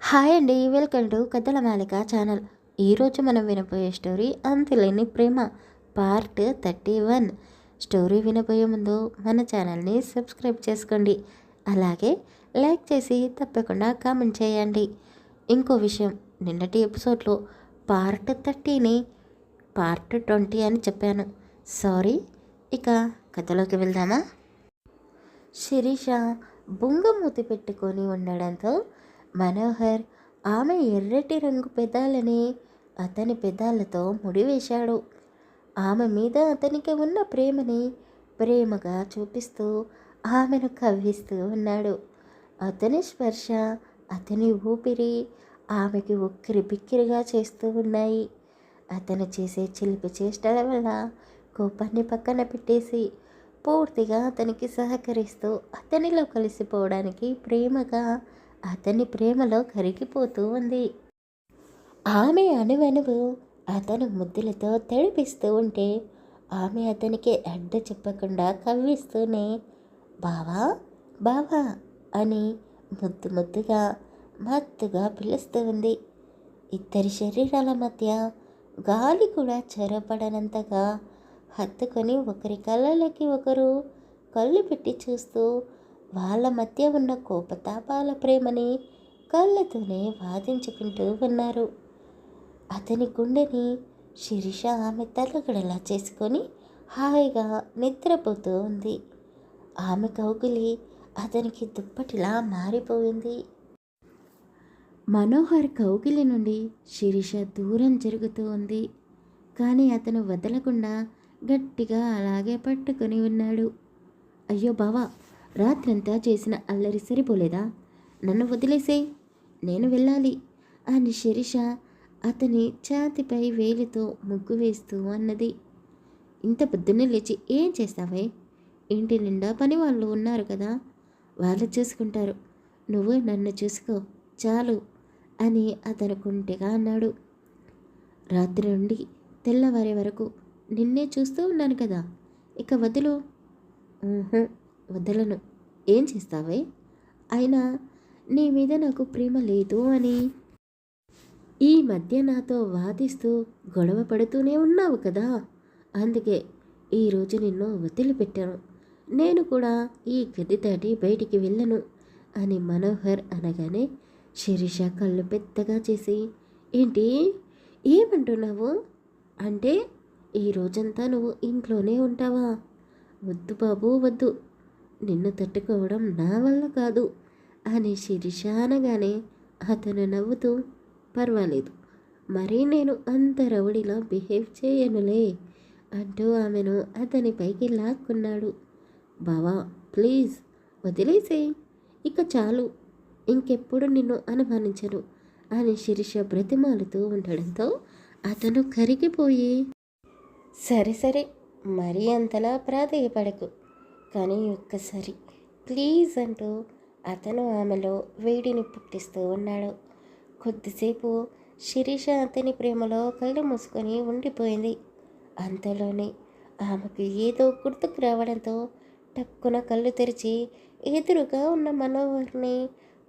Hi అండి, welcome to కథల మాలిక channel. ఈరోజు మనం వినబోయే స్టోరీ అంతులేని ప్రేమ పార్ట్ 31. స్టోరీ వినబోయే ముందు మన ఛానల్ని సబ్స్క్రైబ్ చేసుకోండి, అలాగే లైక్ చేసి తప్పకుండా కామెంట్ చేయండి. ఇంకో విషయం, నిన్నటి ఎపిసోడ్లో పార్ట్ 30ని పార్ట్ 20 అని చెప్పాను, సారీ. ఇక కథలోకి వెళ్దామా. శిరీష బుంగమూతి పెట్టుకొని ఉండడంతో మనోహర్ ఆమె ఎర్రటి రంగు పెదాలని అతని పెదాలతో ముడివేశాడు. ఆమె మీద అతనికి ఉన్న ప్రేమని ప్రేమగా చూపిస్తూ ఆమెను కవ్విస్తూ ఉన్నాడు. అతని స్పర్శ, అతని ఊపిరి ఆమెకి ఉక్కిరి బిక్కిరిగా చేస్తూ ఉన్నాయి. అతను చేసే చిలిపి చేష్టల వల్ల కోపాన్ని పక్కన పెట్టేసి పూర్తిగా అతనికి సహకరిస్తూ అతనిలో కలిసిపోవడానికి ప్రేమగా అతని ప్రేమలో కరిగిపోతూ ఉంది. ఆమె అణువణువు అతను ముద్దులతో తడిపిస్తూ ఉంటే ఆమె అతనికి అడ్డ చెప్పకుండా కవ్విస్తూనే బావా బావా అని ముద్దు ముద్దుగా మత్తుగా పిలుస్తూ ఉంది. ఇద్దరి శరీరాల మధ్య గాలి కూడా చొరబడనంతగా హత్తుకొని ఒకరి కళ్ళలోకి ఒకరు కళ్ళు పెట్టి చూస్తూ వాళ్ళ మధ్య ఉన్న కోపతాపాల ప్రేమని కళ్ళతోనే వాదించుకుంటూ ఉన్నారు. అతని గుండెని శిరీష ఆమె తలగడలా చేసుకొని హాయిగా నిద్రపోతూ ఉంది. ఆమె కౌగిలి అతనికి దుప్పటిలా మారిపోయింది. మనోహర్ కౌగిలి నుండి శిరీష దూరం జరుగుతూ ఉంది, కానీ అతను వదలకుండా గట్టిగా అలాగే పట్టుకొని ఉన్నాడు. అయ్యో బావా, రాత్రంతా చేసిన అల్లరి సరిపోలేదా? నన్ను వదిలేసేయ్, నేను వెళ్ళాలి అని శిరీష అతని ఛాతిపై వేలితో ముగ్గు వేస్తూ అన్నది. ఇంత పొద్దున్నే లేచి ఏం చేస్తావే? ఇంటి నిండా పని వాళ్ళు ఉన్నారు కదా, వాళ్ళు చూసుకుంటారు, నువ్వు నన్ను చూసుకో చాలు అని అతను కుంటిగా అన్నాడు. రాత్రి నుండి తెల్లవారే వరకు నిన్నే చూస్తూ ఉన్నాను కదా, ఇక వదులు. వదలను. ఏం చేస్తావే? అయినా నీ మీద నాకు ప్రేమ లేదు అని ఈ మధ్య నాతో వాదిస్తూ గొడవ పడుతూనే ఉన్నావు కదా, అందుకే ఈరోజు నిన్ను వదిలిపెట్టాను. నేను కూడా ఈ గది దాటి బయటికి వెళ్ళను అని మనోహర్ అనగానే శిరీష కళ్ళు పెద్దగా చేసి ఏంటి ఏమంటున్నావు? అంటే ఈ రోజంతా నువ్వు ఇంట్లోనే ఉంటావా? వద్దు బాబు వద్దు, నిన్ను తట్టుకోవడం నా వల్ల కాదు అని శిరీష అనగానే అతను నవ్వుతూ పర్వాలేదు, మరీ నేను అంత రౌడీలా బిహేవ్ చేయనులే అంటూ ఆమెను అతని పైకి లాక్కున్నాడు. బావా ప్లీజ్ వదిలేసేయ్, ఇక చాలు, ఇంకెప్పుడు నిన్ను అనుమానించను అని శిరీష బ్రతిమాలుతూ ఉండడంతో అతను కరిగిపోయి సరే సరే, మరీ అంతలా ప్రాధేయపడకు, కానీ ఒక్కసారి ప్లీజ్ అంటూ అతను ఆమెలో వేడిని పుట్టిస్తూ ఉన్నాడు. కొద్దిసేపు శిరీష అతని ప్రేమలో కళ్ళు మూసుకొని ఉండిపోయింది. అంతలోనే ఆమెకు ఏదో గుర్తుకు రావడంతో టక్కున కళ్ళు తెరిచి ఎదురుగా ఉన్న మనోహర్ని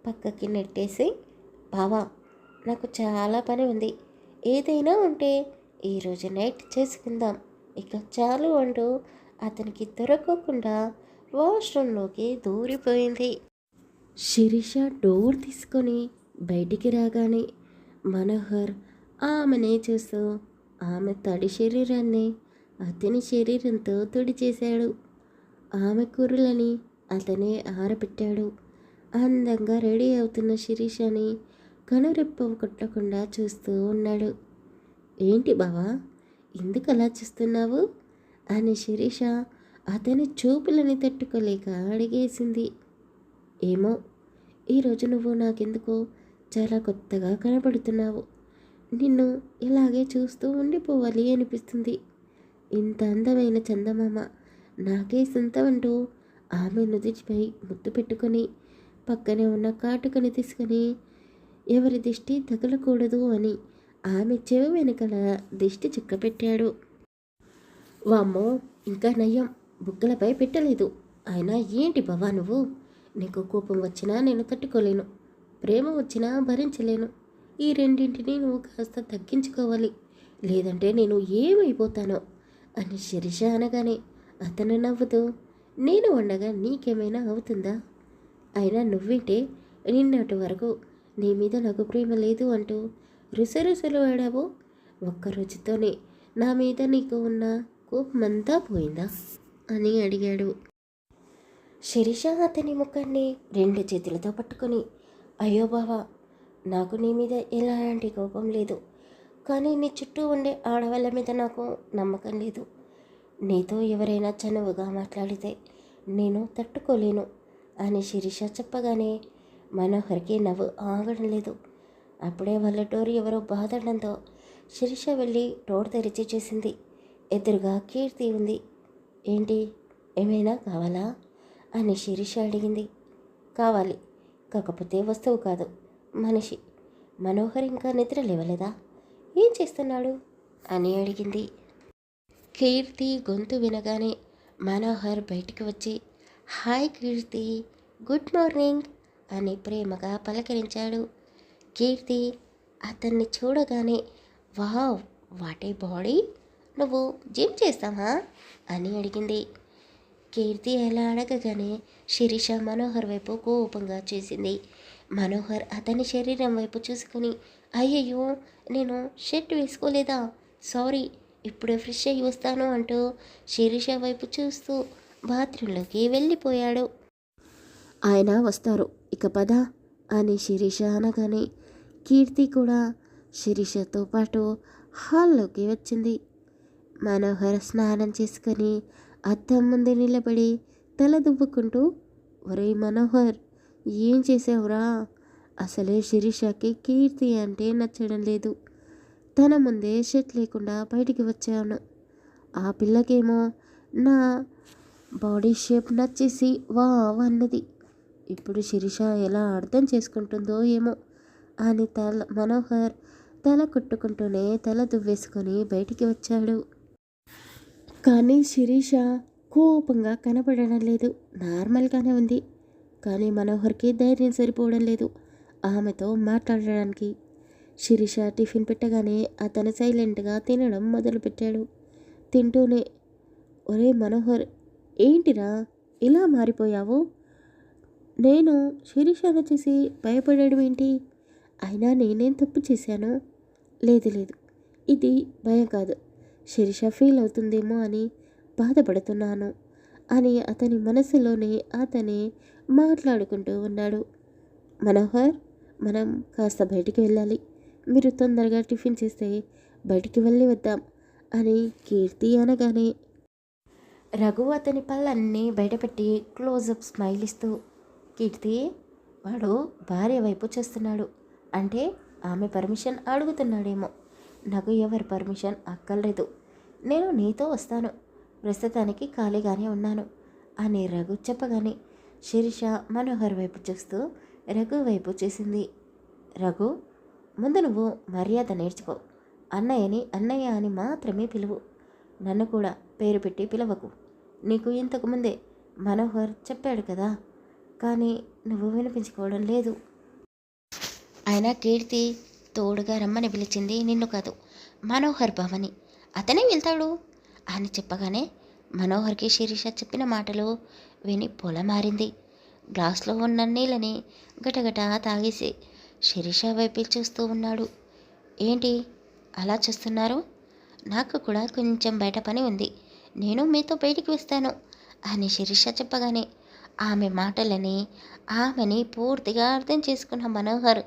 పక్కకి నెట్టేసి బావా నాకు చాలా పని ఉంది, ఏదైనా ఉంటే ఈరోజు నైట్ చేసుకుందాం, ఇక చాలు అంటూ అతనికి దొరకకుండా వాష్రూమ్లోకి దూరిపోయింది. శిరీష డోర్ తీసుకొని బయటికి రాగానే మనోహర్ ఆమెనే చూస్తూ ఆమె తడి శరీరాన్ని అతని శరీరంతో తుడిచేశాడు. ఆమె కురులని అతనే ఆరబెట్టాడు. అందంగా రెడీ అవుతున్న శిరీషని కనురెప్ప కొట్టకుండా చూస్తూ ఉన్నాడు. ఏంటి బావా, ఎందుకు అలా చూస్తున్నావు అని శిరీష అతని చూపులని తట్టుకోలేక అడిగేసింది. ఏమో, ఈరోజు నువ్వు నాకెందుకో చాలా కొత్తగా కనపడుతున్నావు, నిన్ను ఇలాగే చూస్తూ ఉండిపోవాలి అనిపిస్తుంది. ఇంత అందమైన చందమామ నాకే సొంతమంటూ ఆమె నుదిటిపై ముద్దు పెట్టుకొని పక్కనే ఉన్న కాటుకని తీసుకొని ఎవరి దిష్టి తగలకూడదు అని ఆమె చెవి వెనకల దిష్టి చుక్క పెట్టాడు. వామ్మో, ఇంకా నయ్యం, బుగ్గలపై పెట్టలేదు. అయినా ఏంటి బావా నువ్వు, నీకు కోపం వచ్చినా నేను తట్టుకోలేను, ప్రేమ వచ్చినా భరించలేను. ఈ రెండింటిని నువ్వు కాస్త తగ్గించుకోవాలి, లేదంటే నేను ఏమైపోతానో అని శిరీష అనగానే అతను నవ్వుతూ, నేను ఉండగా నీకేమైనా అవుతుందా? అయినా నువ్వింటే నిన్నటి వరకు నీ మీద నాకు ప్రేమ లేదు అంటూ రుసరుసలు వాడావు. ఒక్క రోజుతోనే నా మీద నీకు ఉన్న కోపమంతా పోయిందా అని అడిగాడు. శిరీష అతని ముఖాన్ని రెండు చేతులతో పట్టుకొని, అయ్యో బావా, నాకు నీ మీద ఎలాంటి కోపం లేదు, కానీ నీ చుట్టూ ఉండే ఆడవాళ్ళ మీద నాకు నమ్మకం లేదు. నీతో ఎవరైనా చనువుగా మాట్లాడితే నేను తట్టుకోలేను అని శిరీష చెప్పగానే మనోహర్కి నవ్వు ఆగడం లేదు. అప్పుడే వాళ్ళ డోర్ ఎవరో బాధడంతో శిరీష వెళ్ళి డోర్ తెరిచి చూసింది. ఎదురుగా కీర్తి ఉంది. ఏంటి, ఏమైనా కావాలా అని శిరీష అడిగింది. కావాలి, కాకపోతే వస్తువు కాదు, మనిషి. మనోహర్ ఇంకా నిద్ర లేవలేదా? ఏం చేస్తున్నాడు అని అడిగింది. కీర్తి గొంతు వినగానే మనోహర్ బయటికి వచ్చి, హాయ్ కీర్తి, గుడ్ మార్నింగ్ అని ప్రేమగా పలకరించాడు. కీర్తి అతన్ని చూడగానే, వావ్, వాట్ ఏ బాడీ, నువ్వు జిమ్ చేస్తావా అని అడిగింది. కీర్తి అలా అడగగానే శిరీష మనోహర్ వైపు కోపంగా చూసింది. మనోహర్ అతని శరీరం వైపు చూసుకుని, అయ్యయ్యో, నేను షర్ట్ వేసుకోలేదా, సారీ, ఇప్పుడే ఫ్రెష్ అయ్యి వస్తాను అంటూ శిరీష వైపు చూస్తూ బాత్రూంలోకి వెళ్ళిపోయాడు. ఆయన వస్తారు, ఇక పద అని శిరీష అనగానే కీర్తి కూడా శిరీషతో పాటు హాల్లోకి వచ్చింది. మనోహర్ స్నానం చేసుకొని అద్దం ముందు నిలబడి తల దువ్వుకుంటూ, ఒరే మనోహర్, ఏం చేసావురా? అసలే శిరీషకి కీర్తి అంటే నచ్చడం లేదు. తన ముందే షర్ట్ లేకుండా బయటికి వచ్చాను. ఆ పిల్లకేమో నా బాడీ షేప్ నచ్చేసి వావ్ అన్నది. ఇప్పుడు శిరీష ఎలా అర్థం చేసుకుంటుందో ఏమో అని మనోహర్ తల కొట్టుకుంటూనే తల దువ్వేసుకొని బయటికి వచ్చాడు. కానీ శిరీష కోపంగా కనపడడం లేదు, నార్మల్గానే ఉంది. కానీ మనోహర్కి ధైర్యం సరిపోవడం లేదు ఆమెతో మాట్లాడడానికి. శిరీష టిఫిన్ పెట్టగానే అతను సైలెంట్గా తినడం మొదలుపెట్టాడు. తింటూనే, ఒరే మనోహర్, ఏంటిరా ఇలా మారిపోయావు? నేను శిరీషను చూసి భయపడడం ఏంటి? అయినా నేనేం తప్పు చేశాను? లేదు లేదు, ఇది భయం కాదు, శిరీష ఫీల్ అవుతుందేమో అని బాధపడుతున్నాను అని అతని మనసులోనే అతనే మాట్లాడుకుంటూ ఉన్నాడు. మనోహర్, మనం కాస్త బయటికి వెళ్ళాలి, మీరు తొందరగా టిఫిన్ చేస్తే బయటికి వెళ్ళి వద్దాం అని కీర్తి అనగానే రఘు అతని పళ్ళన్నీ బయటపెట్టి క్లోజప్ స్మైల్ ఇస్తూ, కీర్తి, వాడు భార్య వైపు చూస్తున్నాడు అంటే ఆమె పర్మిషన్ అడుగుతున్నాడేమో. నాకు ఎవరి పర్మిషన్ అక్కర్లేదు, నేను నీతో వస్తాను, ప్రస్తుతానికి ఖాళీగానే ఉన్నాను అని రఘు చెప్పగానే శిరీష మనోహర్ వైపు చూస్తూ రఘు వైపు చూసింది. రఘు, ముందు నువ్వు మర్యాద నేర్చుకో, అన్నయ్యని అన్నయ్య అని మాత్రమే పిలువు, నన్ను కూడా పేరు పెట్టి పిలవకు. నీకు ఇంతకుముందే మనోహర్ చెప్పాడు కదా, కానీ నువ్వు వినిపించుకోవడం లేదు. అయినా కీర్తి తోడుగా రమ్మని పిలిచింది నిన్ను కాదు, మనోహర్ భవని, అతనే వెళ్తాడు అని చెప్పగానే మనోహర్కి శిరీష చెప్పిన మాటలు విని పొలమారింది. గ్లాస్లో ఉన్న నీళ్ళని గటగట తాగేసి శిరీష వైపు చూస్తూ ఉన్నాడు. ఏంటి అలా చూస్తున్నారు? నాకు కూడా కొంచెం బయట పని ఉంది, నేను మీతో బయటికి వస్తాను అని శిరీష చెప్పగానే ఆమె మాటలని ఆమెని పూర్తిగా అర్థం చేసుకున్న మనోహర్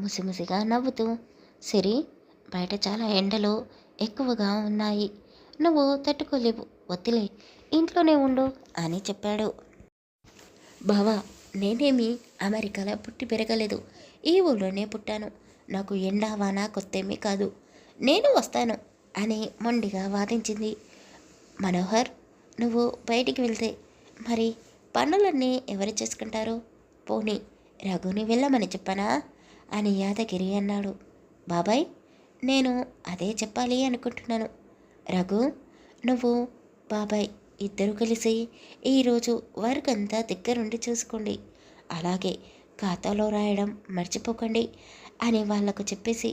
ముసిముసిగా నవ్వుతూ, సిరి, బయట చాలా ఎండలు ఎక్కువగా ఉన్నాయి, నువ్వు తట్టుకోలేవు, వద్దులే, ఇంట్లోనే ఉండు అని చెప్పాడు. బావా, నేనేమి అమెరికాలో పుట్టి పెరగలేదు, ఈ ఊళ్ళోనే పుట్టాను, నాకు ఎండా వాన కొత్తేమీ కాదు, నేను వస్తాను అని మొండిగా వాదించింది. మనోహర్, నువ్వు బయటికి వెళ్తే మరి పనులన్నీ ఎవరు చేసుకుంటారు? పోనీ రఘుని వెళ్ళమని చెప్పనా అని యాదగిరి అన్నాడు. బాబాయ్, నేను అదే చెప్పాలి అనుకుంటున్నాను. రఘు, నువ్వు బాబాయ్ ఇద్దరు కలిసి ఈరోజు వర్క్ అంతా దగ్గరుండి చూసుకోండి, అలాగే ఖాతాలో రాయడం మర్చిపోకండి అని వాళ్లకు చెప్పేసి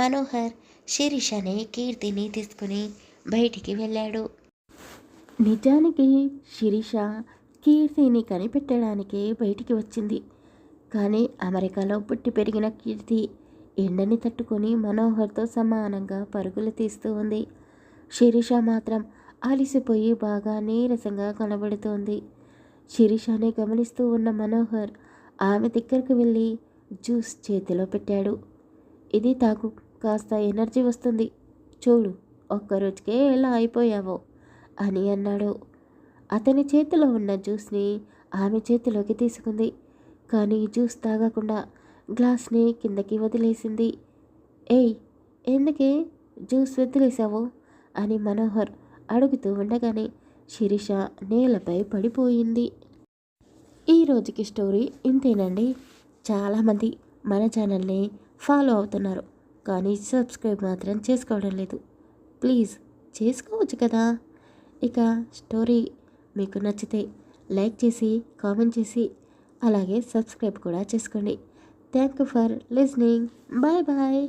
మనోహర్ శిరీషని కీర్తిని తీసుకుని బయటికి వెళ్ళాడు. నిజానికి శిరీష కీర్తిని కనిపెట్టడానికి బయటికి వచ్చింది. కానీ అమెరికాలో పుట్టి పెరిగిన కీర్తి ఎండని తట్టుకొని మనోహర్తో సమానంగా పరుగులు తీస్తూ ఉంది. శిరీష మాత్రం అలిసిపోయి బాగా నీరసంగా కనబడుతోంది. శిరీషని గమనిస్తూ ఉన్న మనోహర్ ఆమె దగ్గరకు వెళ్ళి జ్యూస్ చేతిలో పెట్టాడు. ఇది తాగు, కాస్త ఎనర్జీ వస్తుంది. చూడు, ఒక్కరోజుకే ఎలా అయిపోయావో అని అన్నాడు. అతని చేతిలో ఉన్న జ్యూస్ని ఆమె చేతిలోకి తీసుకుంది. కానీ జ్యూస్ తాగకుండా గ్లాస్ని కిందకి వదిలేసింది. ఏయ్, ఎందుకే జ్యూస్ వదిలేసావు అని మనోహర్ అడుగుతూ ఉండగానే శిరీష నేలపై పడిపోయింది. ఈ రోజుకి స్టోరీ ఇంతేనండి. చాలామంది మన ఛానల్ని ఫాలో అవుతున్నారు, కానీ సబ్స్క్రైబ్ మాత్రం చేసుకోవడం లేదు. ప్లీజ్ చేసుకోవచ్చు కదా. ఇక స్టోరీ మీకు నచ్చితే లైక్ చేసి కామెంట్ చేసి అలాగే సబ్స్క్రైబ్ కూడా చేసుకోండి. Thank you for listening. Bye bye.